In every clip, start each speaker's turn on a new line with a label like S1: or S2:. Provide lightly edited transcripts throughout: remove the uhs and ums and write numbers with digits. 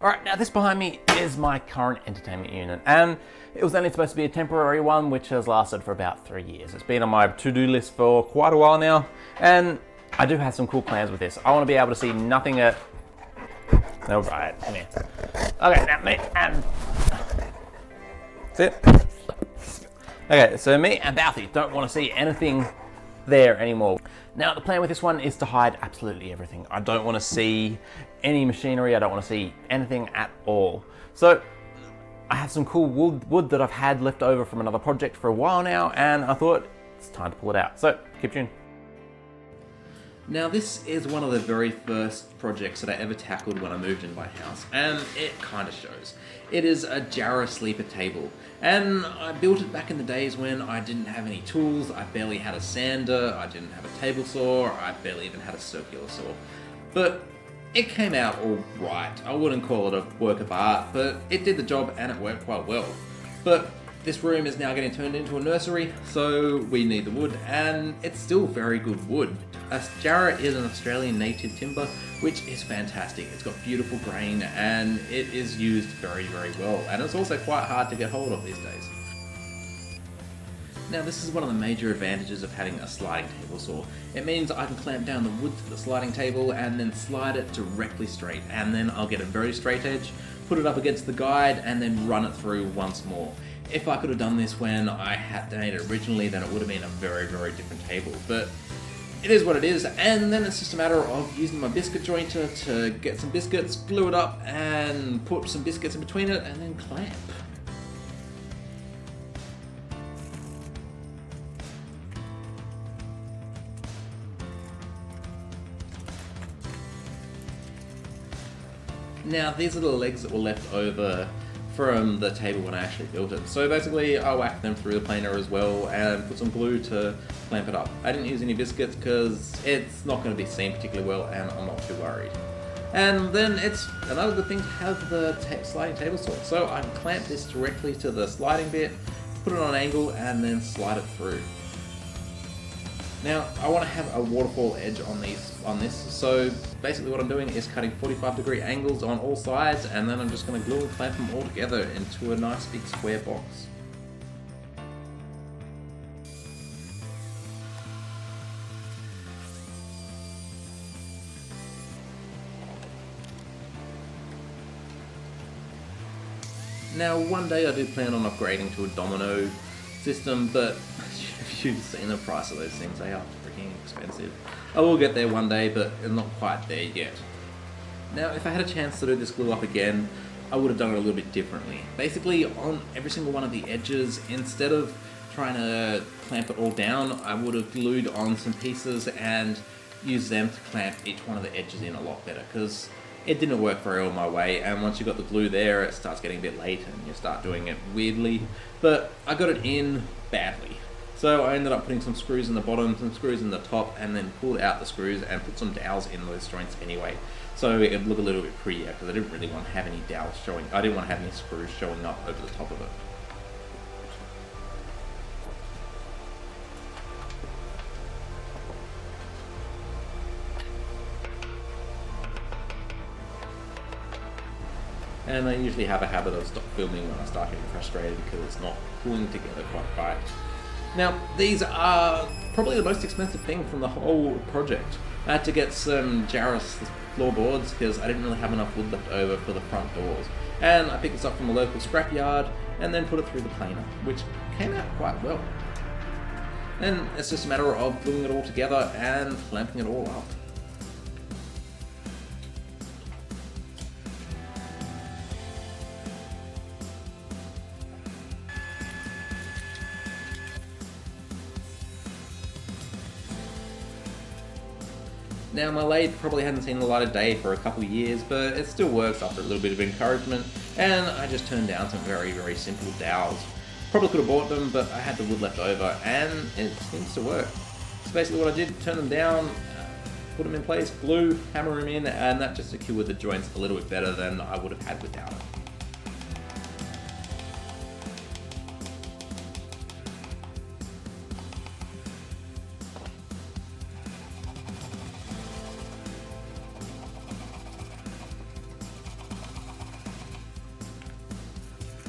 S1: Alright, now this behind me is my current entertainment unit, and it was only supposed to be a temporary one which has lasted for about 3 years. It's been on my to-do list for quite a while now, and I do have some cool plans with this. I want to be able to see nothing at... No, right, come here. Okay, now me and... Sit. Okay, so me and Balthy don't want to see anything there anymore. Now the plan with this one is to hide absolutely everything. I don't want to see any machinery, I don't want to see anything at all. So I have some cool wood that I've had left over from another project for a while now, and I thought it's time to pull it out. So keep tuned. Now this is one of the very first projects that I ever tackled when I moved into my house, and it kind of shows. It is a Jarrah sleeper table, and I built it back in the days when I didn't have any tools, I barely had a sander, I didn't have a table saw, I barely even had a circular saw. But it came out all right. I wouldn't call it a work of art, but it did the job and it worked quite well. But this room is now getting turned into a nursery, so we need the wood, and it's still very good wood. Jarrah is an Australian native timber, which is fantastic. It's got beautiful grain, and it is used very, very well, and it's also quite hard to get hold of these days. Now this is one of the major advantages of having a sliding table saw. It means I can clamp down the wood to the sliding table and then slide it directly straight, and then I'll get a very straight edge, put it up against the guide, and then run it through once more. If I could have done this when I had made it originally, then it would have been a very, very different table, but it is what it is, and then it's just a matter of using my biscuit jointer to get some biscuits, glue it up, and put some biscuits in between it, and then clamp. Now these are the legs that were left over from the table when I actually built it. So basically I whacked them through the planer as well and put some glue to clamp it up. I didn't use any biscuits because it's not going to be seen particularly well and I'm not too worried. And then it's another good thing to have the sliding table saw. So I can clamp this directly to the sliding bit, put it on an angle and then slide it through. Now I want to have a waterfall edge on this, so basically what I'm doing is cutting 45-degree angles on all sides, and then I'm just going to glue and clamp them all together into a nice big square box. Now one day I do plan on upgrading to a domino system, but if you've seen the price of those things, they are freaking expensive. I will get there one day, but I'm not quite there yet. Now, if I had a chance to do this glue up again, I would have done it a little bit differently. Basically, on every single one of the edges, instead of trying to clamp it all down, I would have glued on some pieces and used them to clamp each one of the edges in a lot better, because it didn't work very well my way, and once you've got the glue there, it starts getting a bit late and you start doing it weirdly. But I got it in badly. So I ended up putting some screws in the bottom, some screws in the top, and then pulled out the screws and put some dowels in those joints anyway. So it would look a little bit prettier, because I didn't really want to have any dowels showing, I didn't want to have any screws showing up over the top of it. And I usually have a habit of stop filming when I start getting frustrated because it's not pulling together quite right. Now, these are probably the most expensive thing from the whole project. I had to get some Jarrah floorboards because I didn't really have enough wood left over for the front doors. And I picked this up from a local scrapyard and then put it through the planer, which came out quite well. And it's just a matter of gluing it all together and clamping it all up. Now my lathe probably hasn't seen the light of day for a couple of years, but it still works after a little bit of encouragement, and I just turned down some very, very simple dowels. Probably could have bought them, but I had the wood left over, and it seems to work. So basically what I did, turn them down, put them in place, glue, hammer them in, and that just secured the joints a little bit better than I would have had without it.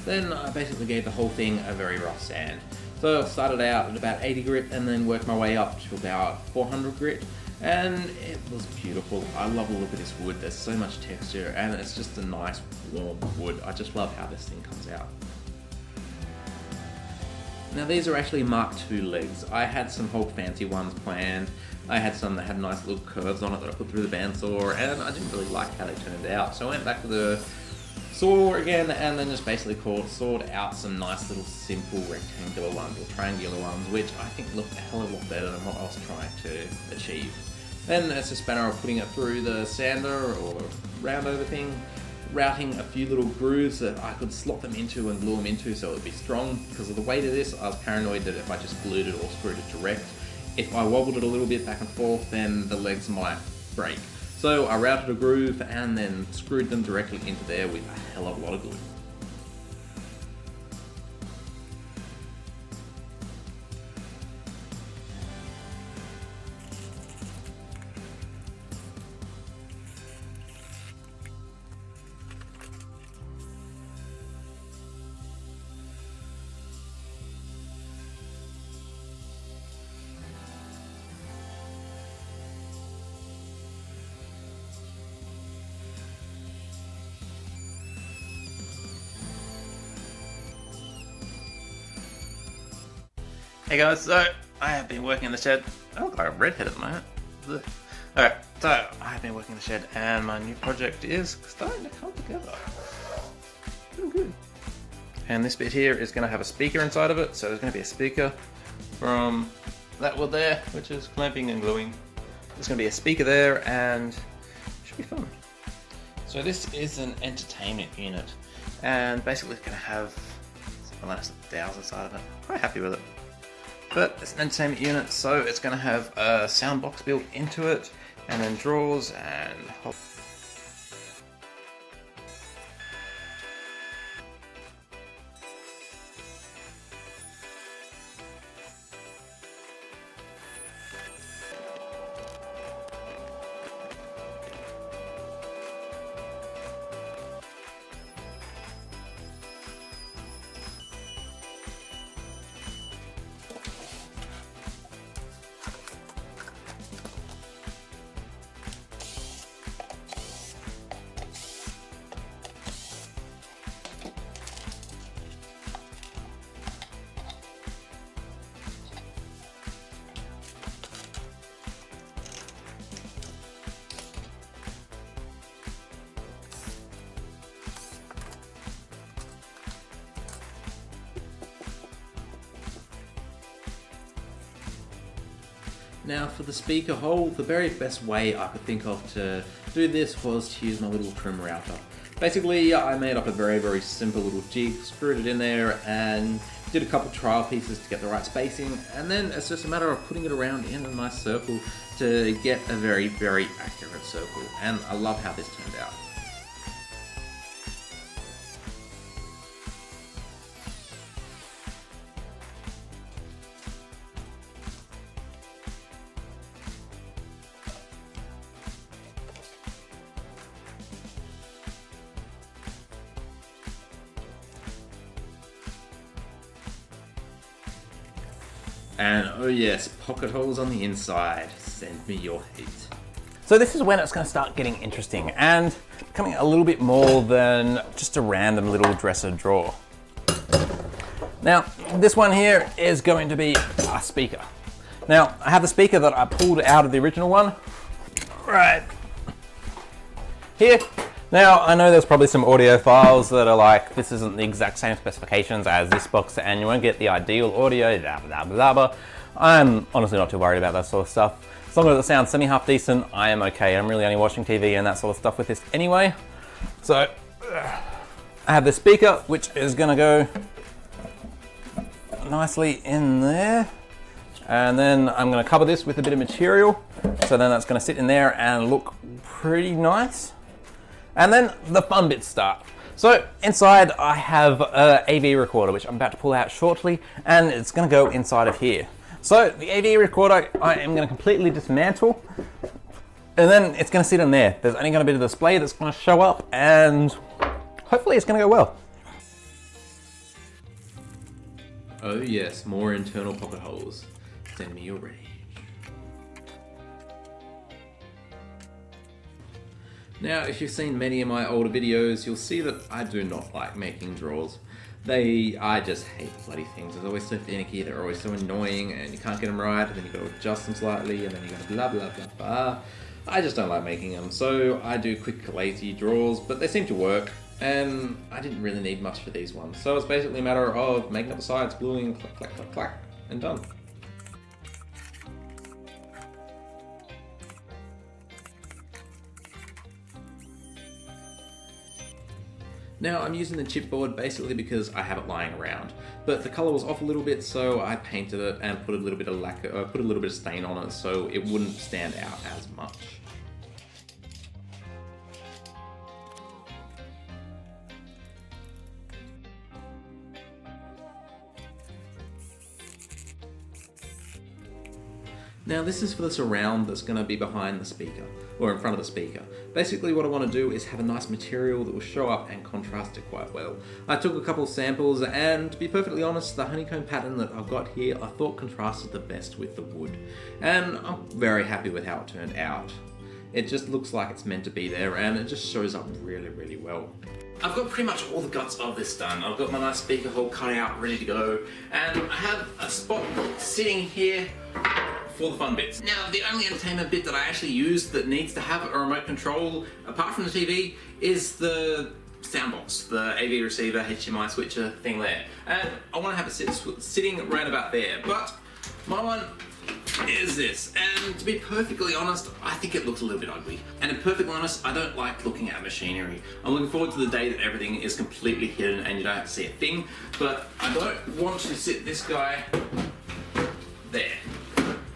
S1: Then I basically gave the whole thing a very rough sand. So I started out at about 80 grit and then worked my way up to about 400 grit. And it was beautiful. I love the look of this wood. There's so much texture and it's just a nice warm wood. I just love how this thing comes out. Now these are actually Mark II legs. I had some whole fancy ones planned. I had some that had nice little curves on it that I put through the bandsaw, and I didn't really like how they turned out. So I went back to the saw again and then just basically sawed out some nice little simple rectangular ones or triangular ones, which I think look a hell of a lot better than what I was trying to achieve. Then it's just a matter of putting it through the sander or round over thing, routing a few little grooves that I could slot them into and glue them into so it would be strong. Because of the weight of this, I was paranoid that if I just glued it or screwed it direct, if I wobbled it a little bit back and forth, then the legs might break. So I routed a groove and then screwed them directly into there with a hell of a lot of glue. Hey guys, so I have been working in the shed. I look like a redhead at the moment. Alright, so I have been working in the shed and my new project is starting to come together. Doing good. And this bit here is going to have a speaker inside of it, so there's going to be a speaker from that wood there, which is clamping and gluing. There's going to be a speaker there and it should be fun. So this is an entertainment unit and basically it's going to have something like dowels inside of it. I'm quite happy with it. But it's an entertainment unit, so it's going to have a sound box built into it, and then drawers and... Now for the speaker hole, the very best way I could think of to do this was to use my little trim router. Basically, I made up a very simple little jig, screwed it in there and did a couple trial pieces to get the right spacing, and then it's just a matter of putting it around in a nice circle to get a very accurate circle, and I love how this turned out. And oh yes, pocket holes on the inside. Send me your hate. So this is when it's going to start getting interesting and becoming a little bit more than just a random little dresser drawer. Now, this one here is going to be a speaker. Now, I have the speaker that I pulled out of the original one, right here. Now, I know there's probably some audio files that are like, this isn't the exact same specifications as this box and you won't get the ideal audio, blah, blah, blah, blah. I'm honestly not too worried about that sort of stuff. As long as it sounds semi-half decent, I am okay. I'm really only watching TV and that sort of stuff with this anyway. So, I have this speaker, which is gonna go nicely in there. And then I'm gonna cover this with a bit of material. So then that's gonna sit in there and look pretty nice. And then the fun bits start. So inside I have an AV recorder, which I'm about to pull out shortly, and it's gonna go inside of here. So the AV recorder, I am gonna completely dismantle, and then it's gonna sit in there. There's only gonna be a display that's gonna show up, and hopefully it's gonna go well. Oh yes, more internal pocket holes. Send me your rage. Now, if you've seen many of my older videos, you'll see that I do not like making drawers. I just hate bloody things. They're always so finicky, they're always so annoying, and you can't get them right, and then you gotta adjust them slightly, and then you gotta blah blah blah blah. I just don't like making them, so I do quick, lazy drawers, but they seem to work, and I didn't really need much for these ones. So it's basically a matter of making up the sides, gluing, clack, clack, clack, clack, and done. Now I'm using the chipboard basically because I have it lying around, but the color was off a little bit, so I painted it and put a little bit of lacquer, put a little bit of stain on it so it wouldn't stand out as much. Now this is for the surround that's going to be behind the speaker, or in front of the speaker. Basically what I want to do is have a nice material that will show up and contrast it quite well. I took a couple of samples, and to be perfectly honest, the honeycomb pattern that I've got here I thought contrasted the best with the wood. And I'm very happy with how it turned out. It just looks like it's meant to be there, and it just shows up really, really well. I've got pretty much all the guts of this done. I've got my nice speaker hole cut out, ready to go, and I have a spot sitting here for the fun bits. Now, the only entertainment bit that I actually use that needs to have a remote control, apart from the TV, is the sound box, the AV receiver, HDMI switcher thing there. And I want to have it sitting right about there, but my one is this, and to be perfectly honest, I think it looks a little bit ugly. And to be perfectly honest, I don't like looking at machinery. I'm looking forward to the day that everything is completely hidden and you don't have to see a thing, but I don't want to sit this guy there.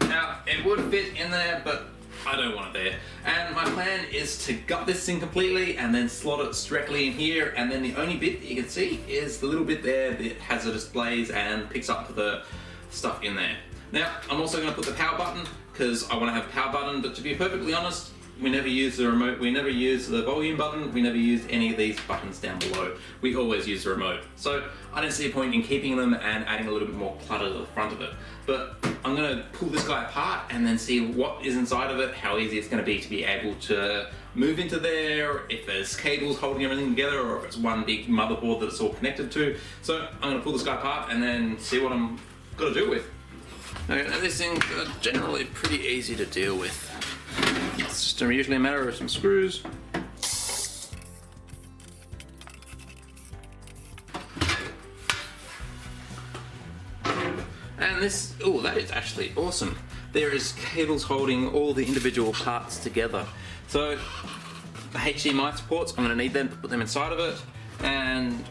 S1: Now, it would fit in there, but I don't want it there. And my plan is to gut this thing completely and then slot it directly in here, and then the only bit that you can see is the little bit there that has the displays and picks up the stuff in there. Now, I'm also going to put the power button, because I want to have a power button, but to be perfectly honest, we never use the remote, we never use the volume button, we never use any of these buttons down below. We always use the remote. So I don't see a point in keeping them and adding a little bit more clutter to the front of it. But I'm going to pull this guy apart and then see what is inside of it, how easy it's going to be able to move into there, if there's cables holding everything together, or if it's one big motherboard that it's all connected to. So I'm going to pull this guy apart and then see what I'm going to do with. Okay, now these things are generally pretty easy to deal with. It's just usually a matter of some screws. And this, oh, that is actually awesome. There is cables holding all the individual parts together. So the HDMI supports, I'm going to need them to put them inside of it. And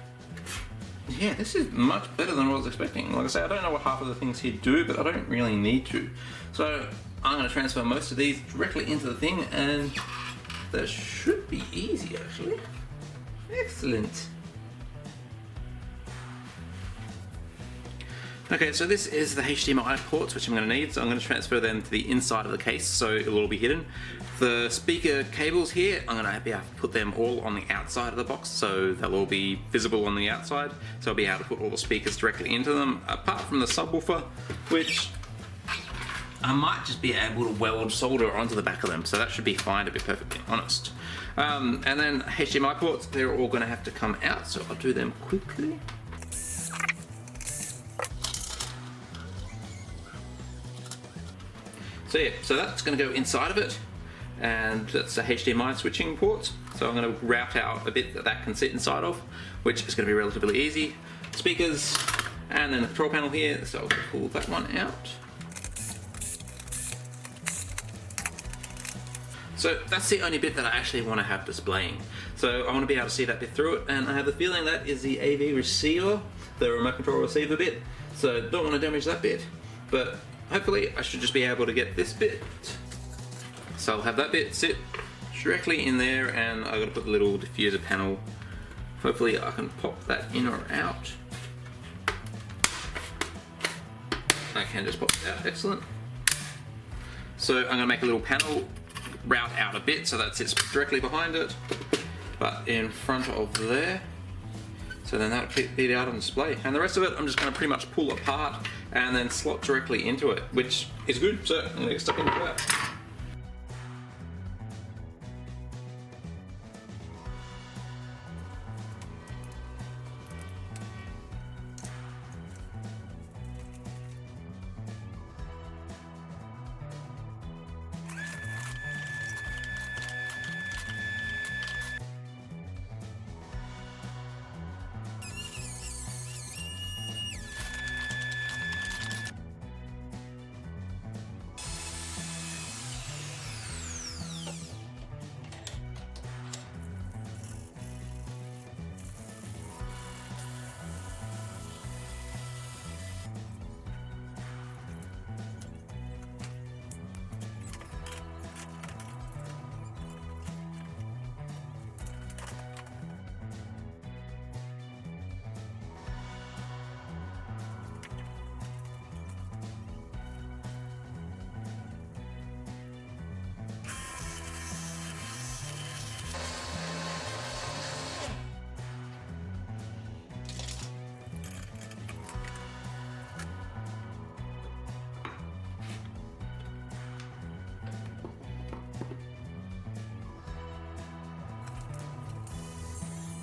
S1: yeah, this is much better than what I was expecting. Like I say, I don't know what half of the things here do, but I don't really need to. So I'm going to transfer most of these directly into the thing, and that should be easy actually. Excellent. Okay, so this is the HDMI ports which I'm going to need, so I'm going to transfer them to the inside of the case so it'll all be hidden. The speaker cables here, I'm going to be able to put them all on the outside of the box, so they'll all be visible on the outside, so I'll be able to put all the speakers directly into them, apart from the subwoofer, which I might just be able to weld solder onto the back of them, so that should be fine, to be perfectly honest. And then HDMI ports, they're all going to have to come out, so I'll do them quickly. So yeah, so that's going to go inside of it, and that's a HDMI switching port. So I'm going to route out a bit that that can sit inside of, which is going to be relatively easy. Speakers, and then the control panel here, so I'll pull that one out. So that's the only bit that I actually want to have displaying. So I want to be able to see that bit through it, and I have the feeling that is the AV receiver, the remote control receiver bit. So don't want to damage that bit, but hopefully I should just be able to get this bit. So I'll have that bit sit directly in there, and I've got to put the little diffuser panel. Hopefully I can pop that in or out. I can just pop it out, excellent. So I'm going to make a little panel, route out a bit so that sits directly behind it, but in front of there. So then that'll be out on display. And the rest of it, I'm just gonna pretty much pull apart and then slot directly into it, which is good. So I'm gonna get stuck into that.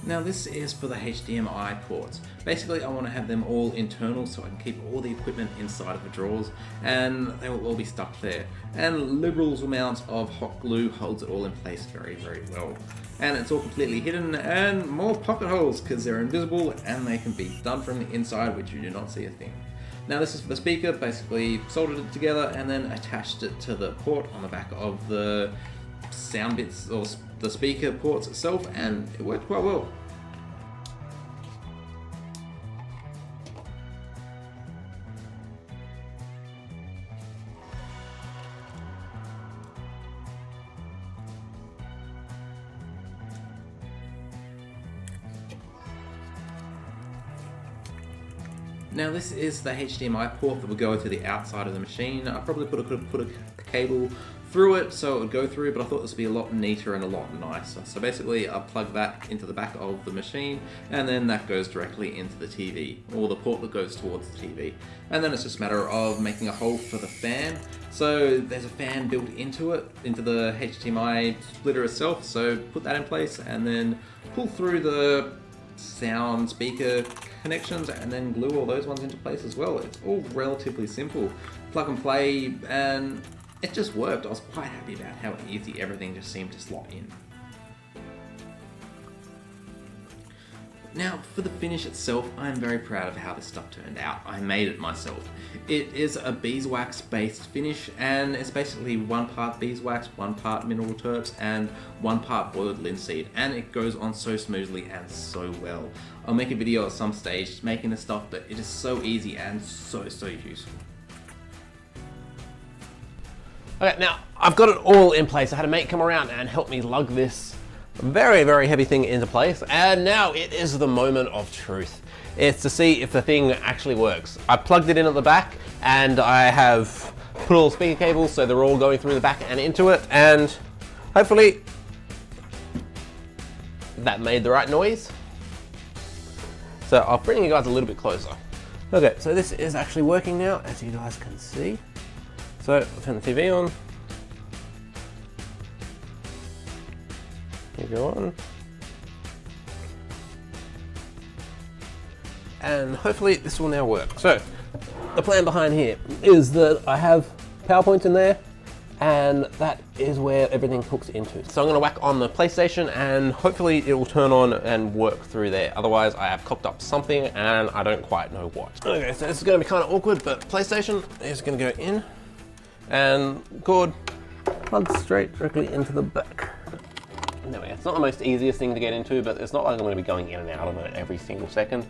S1: Now this is for the HDMI ports. Basically I want to have them all internal so I can keep all the equipment inside of the drawers and they will all be stuck there. And liberal amounts of hot glue holds it all in place very, very well. And it's all completely hidden, and more pocket holes because they're invisible and they can be done from the inside, which you do not see a thing. Now this is for the speaker. Basically soldered it together and then attached it to the port on the back of the sound bits or the speaker ports itself, and it worked quite well. Now this is the HDMI port that will go to the outside of the machine. I probably could have put a cable through it so it would go through, but I thought this would be a lot neater and a lot nicer. So basically I plug that into the back of the machine and then that goes directly into the TV, or the port that goes towards the TV. And then it's just a matter of making a hole for the fan. So there's a fan built into it, into the HDMI splitter itself. So put that in place and then pull through the sound speaker connections and then glue all those ones into place as well. It's all relatively simple. Plug and play, and it just worked. I was quite happy about how easy everything just seemed to slot in. Now, for the finish itself, I'm very proud of how this stuff turned out. I made it myself. It is a beeswax based finish, and it's basically 1 part beeswax, 1 part mineral terps, and 1 part boiled linseed, and it goes on so smoothly and so well. I'll make a video at some stage making this stuff, but it is so easy and so useful.
S2: Okay, now I've got it all in place. I had a mate come around and help me lug this very heavy thing into place, and now it is the moment of truth. It's to see if the thing actually works. I plugged it in at the back and I have put all the speaker cables so they're all going through the back and into it, and hopefully that made the right noise. So I'll bring you guys a little bit closer. Okay, so this is actually working now, as you guys can see. So I'll turn the TV on. You go on. And hopefully this will now work. So the plan behind here is that I have PowerPoints in there, and that is where everything hooks into. So I'm gonna whack on the PlayStation and hopefully it will turn on and work through there. Otherwise I have cocked up something and I don't quite know what. Okay, so this is gonna be kind of awkward, but PlayStation is gonna go in and cord plugs straight directly into the back. There we go. It's not the most easiest thing to get into, but it's not like I'm going to be going in and out of it every single second.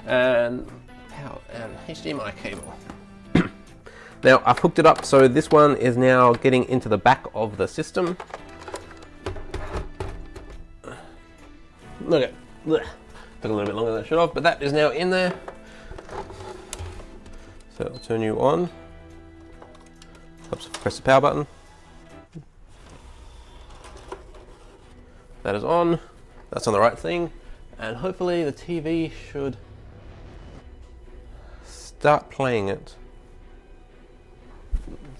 S2: And power and HDMI cable. Now I've hooked it up, so this one is now getting into the back of the system. Okay, took a little bit longer than it should have, but that is now in there. So I'll turn you on. Oops, press the power button. That is on. That's on the right thing. and hopefully the TV should start playing it.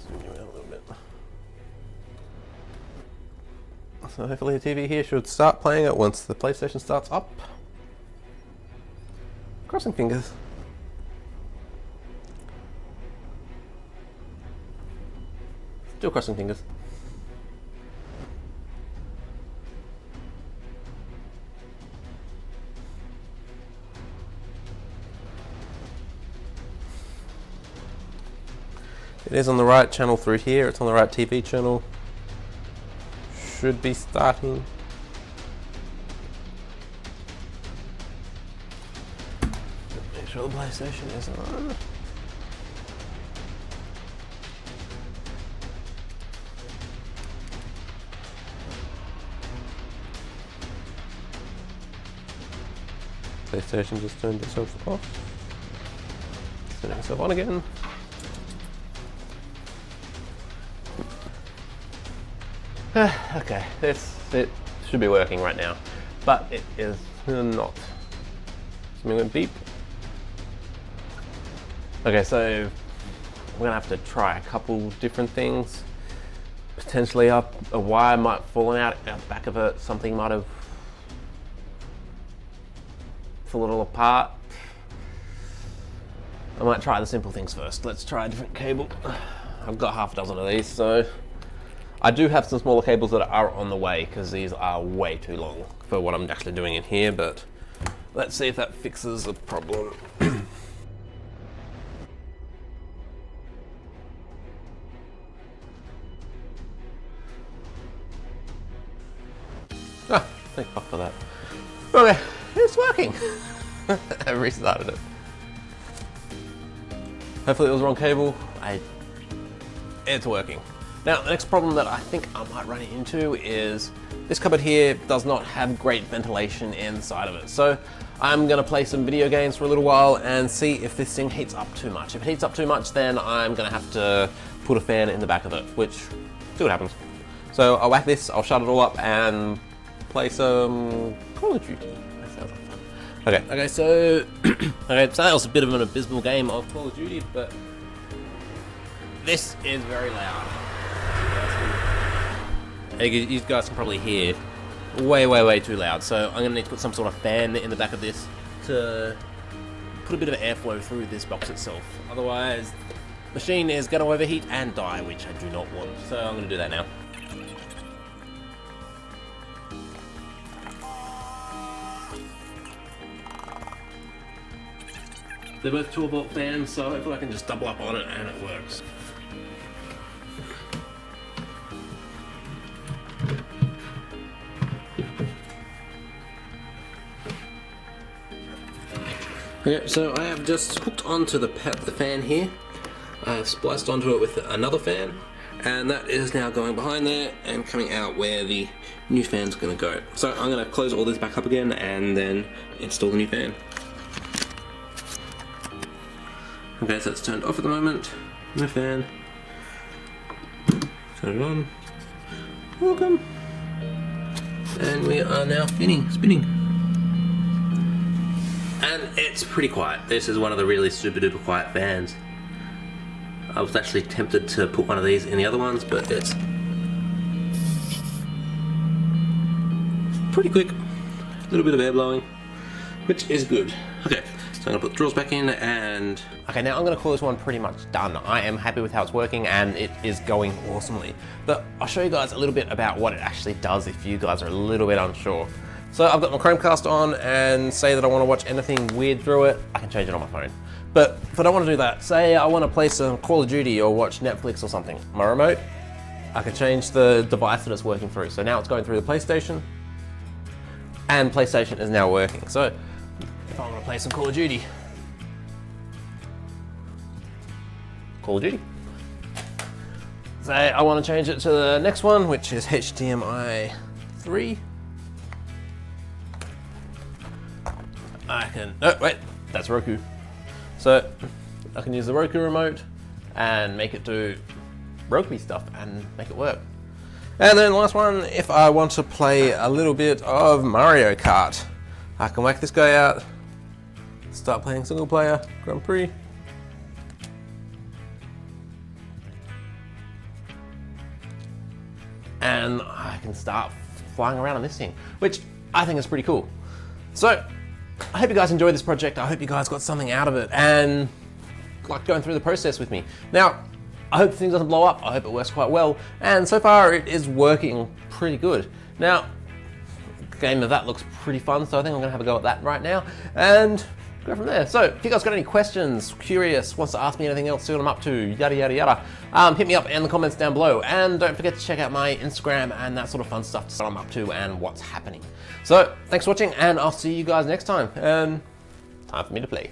S2: Zoom you out a little bit. So hopefully the TV here should start playing it once the PlayStation starts up. Crossing fingers. Still crossing fingers. It is on the right channel through here, it's on the right TV channel. Should be starting. Make sure the PlayStation is on. PlayStation just turned itself off. Turning itself on again. Okay, it should be working right now, but it is not. Something went beep. Okay, so we're gonna have to try a couple different things. Potentially a wire might have fallen out the back of it, something might have fallen all apart. I might try the simple things first. Let's try a different cable. I've got half a dozen of these, so I do have some smaller cables that are on the way because these are way too long for what I'm actually doing in here, but let's see if that fixes the problem. Thank fuck for that. Okay, it's working. I restarted it. Hopefully it was the wrong cable. It's working. Now, the next problem that I think I might run into is this cupboard here does not have great ventilation inside of it. So I'm gonna play some video games for a little while and see if this thing heats up too much. If it heats up too much, then I'm gonna have to put a fan in the back of it, which, see what happens. So I'll whack this, I'll shut it all up and play some Call of Duty. That sounds like fun. Okay, so that was a bit of an abysmal game of Call of Duty, but this is very loud. You guys can probably hear way too loud, so I'm gonna need to put some sort of fan in the back of this to put a bit of airflow through this box itself. Otherwise, the machine is gonna overheat and die, which I do not want. So I'm gonna do that now. They're both 12-volt fans, so hopefully I can just double up on it and it works. Okay, so I have just hooked onto the fan here. I have spliced onto it with another fan, and that is now going behind there and coming out where the new fan's going to go. So I'm going to close all this back up again and then install the new fan. Okay, so it's turned off at the moment. New fan. Turn it on. Welcome. And we are now spinning. And it's pretty quiet. This is one of the really super duper quiet fans. I was actually tempted to put one of these in the other ones, but it's pretty quick. A little bit of air blowing, which is good. Okay, so I'm gonna put the drawers back in and... Okay, now I'm gonna call this one pretty much done. I am happy with how it's working and it is going awesomely. But I'll show you guys a little bit about what it actually does if you guys are a little bit unsure. So I've got my Chromecast on, and say that I want to watch anything weird through it, I can change it on my phone. But if I don't want to do that, say I want to play some Call of Duty or watch Netflix or something, my remote, I can change the device that it's working through. So now it's going through the PlayStation, and PlayStation is now working. So if I want to play some Call of Duty, say I want to change it to the next one, which is HDMI 3. I can, oh wait, that's Roku. So I can use the Roku remote and make it do Roku stuff and make it work. And then last one, if I want to play a little bit of Mario Kart. I can whack this guy out, start playing single player Grand Prix. And I can start flying around on this thing, which I think is pretty cool. So I hope you guys enjoyed this project. I hope you guys got something out of it and like going through the process with me. Now, I hope the thing doesn't blow up. I hope it works quite well. And so far it is working pretty good. Now, the game of that looks pretty fun, so I think I'm gonna have a go at that right now and go from there. So if you guys got any questions, curious, wants to ask me anything else, see what I'm up to, yada, yada, yada, hit me up in the comments down below. And don't forget to check out my Instagram and that sort of fun stuff to see what I'm up to and what's happening. So thanks for watching, and I'll see you guys next time. And time for me to play.